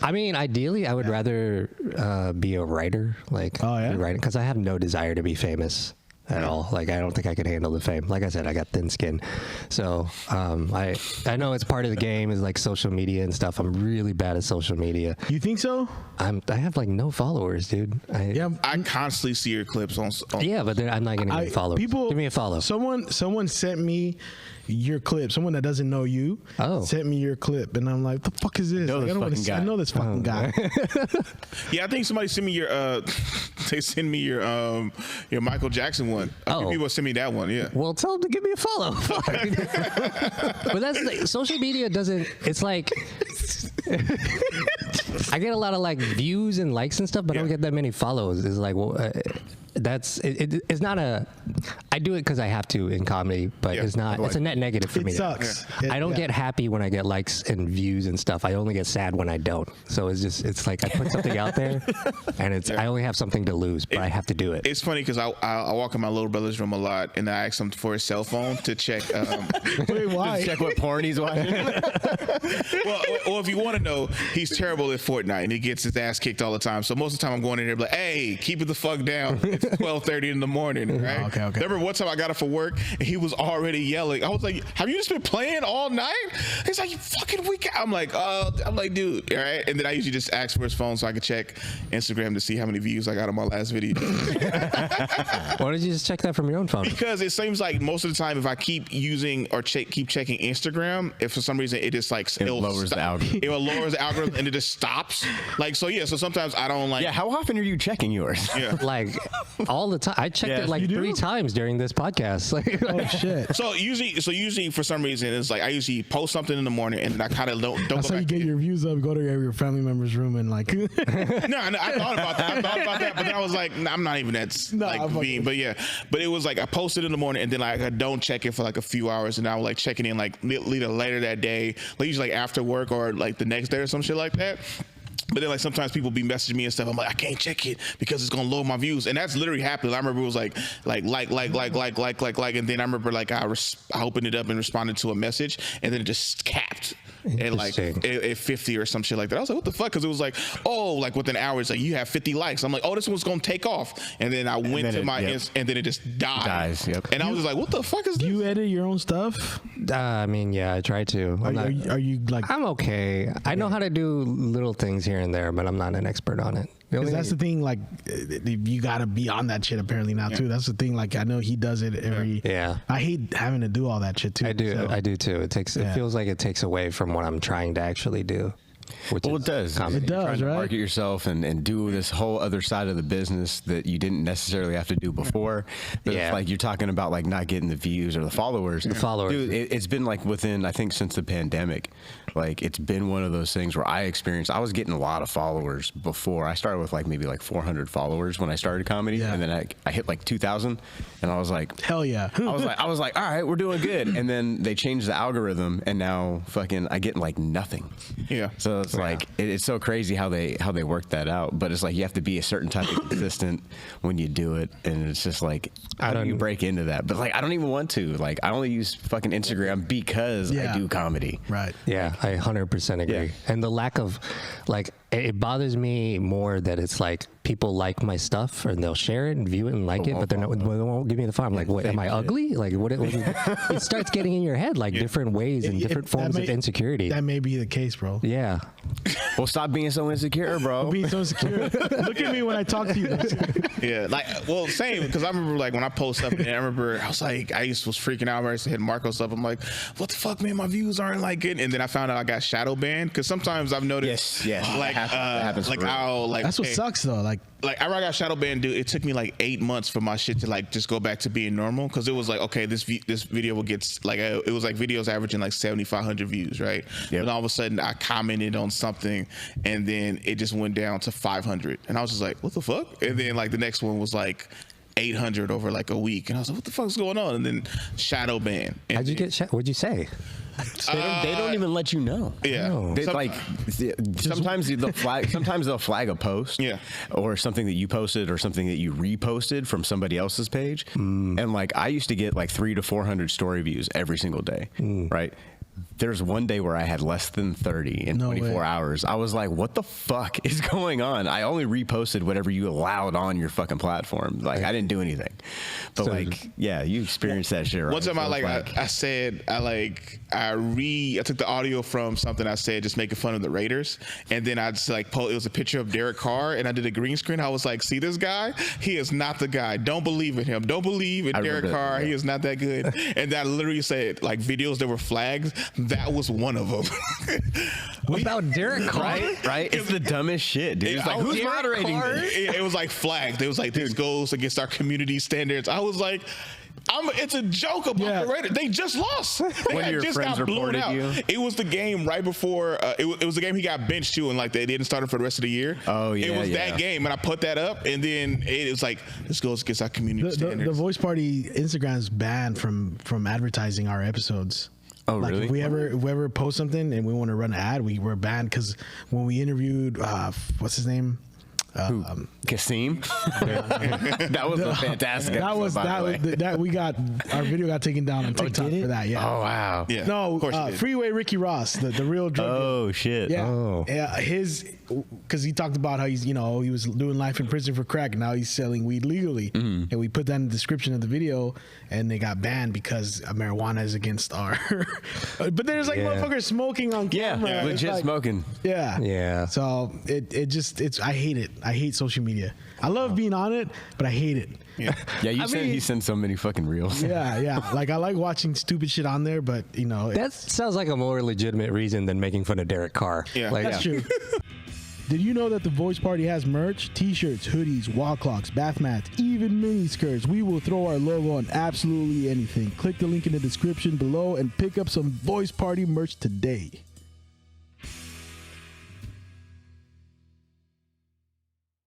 I mean, ideally, I would rather be a writer, like writing, because I have no desire to be famous at all. Like, I don't think I could handle the fame. Like I said, I got thin skin, so I know it's part of the game is like social media and stuff. I'm really bad at social media. You think so? I have like no followers, dude. I constantly see your clips on yeah, but I'm not gonna get followers. People, give me a follow. Someone sent me your clip. Someone that doesn't know you sent me your clip, and I'm like, "The fuck is this? I know this fucking guy." Yeah, I think somebody sent me your. They send me your Michael Jackson one. A few people send me that one. Yeah. Well, tell them to give me a follow. But that's like, social media doesn't. It's like I get a lot of like views and likes and stuff, but I don't get that many follows. It's like, well, it's not a. I do it because I have to in comedy, but it's not. It's a net negative for me. It sucks. I don't get happy when I get likes and views and stuff. I only get sad when I don't. So it's like I put something out there, and I only have something to lose, but I have to do it. It's funny because I walk in my little brother's room a lot, and I ask him for his cell phone to check. Wait, why? Check what porn he's watching. well, if you want to know, he's terrible at Fortnite, and he gets his ass kicked all the time. So most of the time, I'm going in there like, "Hey, keep it the fuck down." It's 12:30 in the morning, right? Okay. Remember one time I got up for work, and he was already yelling. I was like, "Have you just been playing all night?" He's like, "You fucking weak." I'm like, dude, all right. And then I usually just ask for his phone so I can check Instagram to see how many views I got on my last video. Why don't you just check that from your own phone? Because it seems like most of the time, if I keep using or keep checking Instagram, if for some reason it just like it lowers the algorithm. It will lower the algorithm and it just stops. Like so, so sometimes I don't like. Yeah, how often are you checking yours? Yeah, like all the time. I checked it like 3 times during this podcast. Like, oh shit. So usually for some reason it's like I usually post something in the morning and I kind of don't. That's how you get your views up. Go to your family member's room and like. No, I thought about that, but then I was like, I'm not even that mean. But yeah, but it was like I posted in the morning and then like I don't check it for like a few hours and I was like checking in like either later that day, like usually like after work or like the next day or some shit like that. But then, like, sometimes people be messaging me and stuff. I'm like, I can't check it because it's gonna lower my views, and that's literally happened. I remember it was like, and then I remember like I opened it up and responded to a message, and then it just capped at like at 50 or some shit like that. I was like, what the fuck? Because it was like, like within hours, like you have 50 likes. I'm like, this one's gonna take off, and then I went to my and then it just died. And I was just like, what the fuck is this? You edit your own stuff? I mean, yeah, I try to. Are you like? I'm okay. I know how to do little things here and there, but I'm not an expert on it. Because that's the thing, like, you gotta be on that shit apparently now too. That's the thing, like, I know he does it every. Yeah. I hate having to do all that shit too. I do too. It feels like it takes away from what I'm trying to actually do. Well, it does. It does, right? Market yourself and do this whole other side of the business that you didn't necessarily have to do before. But it's like you're talking about like not getting the views or the followers. Dude, it's been like within, I think since the pandemic, like it's been one of those things where I was getting a lot of followers before. I started with like maybe like 400 followers when I started comedy, and then I hit like 2,000, and I was like, hell yeah. I was like, all right, we're doing good. And then they changed the algorithm, and now fucking I get like nothing. Yeah. So it's like it's so crazy how they work that out. But it's like you have to be a certain type of consistent when you do it, and it's just like how do you break into that? But like I don't even want to. Like I only use fucking Instagram because I do comedy. Right. Yeah, I 100% agree. Yeah. And the lack of like it bothers me more that it's like people like my stuff and they'll share it and view it and like it, but they won't give me the follow. I'm like, what? Am I ugly? Like what? It starts getting in your head like different ways and different forms of insecurity. That may be the case, bro. Yeah. Well, stop being so insecure, bro. Being so insecure. Look at me when I talk to you. Yeah, like, well, same, because I remember like when I post stuff, and I remember I was like, I was freaking out. I used to hit Marco's stuff. I'm like, what the fuck, man? My views aren't like good. And then I found out I got shadow banned because sometimes I've noticed, like, that's what sucks though. Like I got shadow banned, dude. It took me like 8 months for my shit to like just go back to being normal, because it was like, okay, this video will get like it was like videos averaging like 7,500 views, right? Yep. And all of a sudden I commented on something, and then it just went down to 500, and I was just like, what the fuck? And then like the next one was like 800 over like a week, and I was like, what the fuck's going on? And then shadow ban. How'd you get? What'd you say? They don't even let you know. Yeah, they, like sometimes they'll flag a post, or something that you posted or something that you reposted from somebody else's page, and like I used to get like 300 to 400 story views every single day, right? There's one day where I had less than 30 in 24 hours. I was like, what the fuck is going on? I only reposted whatever you allowed on your fucking platform. Like, I didn't do anything. But so, like, yeah, you experienced that shit, right? One time I took the audio from something I said just making fun of the Raiders, and then I just like it was a picture of Derek Carr, and I did a green screen. I was like, see this guy? He is not the guy. Don't believe in him. Don't believe in Derek Carr. He is not that good. And I literally said like videos that were flags. That was one of them. What about Derek Carr? Right? It's the dumbest shit, dude. It's like, who's moderating this? It was like flagged. It was like, this goes against our community standards. I was like, it's a joke about the Raiders. They just lost. When your friends reported you? It was the game right before. It was the game he got benched to, and like they didn't start him for the rest of the year. Oh yeah, it was that game, and I put that up, and then it was like, this goes against our community standards. The Voice Party Instagram's banned from advertising our episodes. Oh, like really? If we ever post something and we want to run an ad, we're banned because when we interviewed what's his name? Kasim. That was a fantastic episode, that we got our video got taken down on TikTok for that. Yeah. Oh wow. Yeah. No, Freeway Ricky Ross, the real drug. Oh shit. Yeah. Oh. Yeah. Because he talked about how he was doing life in prison for crack, and now he's selling weed legally, and we put that in the description of the video, and they got banned because marijuana is against our. But there's like motherfuckers smoking on camera. Yeah, legit smoking. Yeah. Yeah. So I hate it. I hate social media. I love being on it, but I hate it. Yeah, he sends so many fucking reels. Yeah. Like I like watching stupid shit on there, but that sounds like a more legitimate reason than making fun of Derek Carr. Yeah, that's true. Did you know that the Voice Party has merch? T-shirts, hoodies, wall clocks, bath mats, even mini skirts. We will throw our logo on absolutely anything. Click the link in the description below and pick up some Voice Party merch today.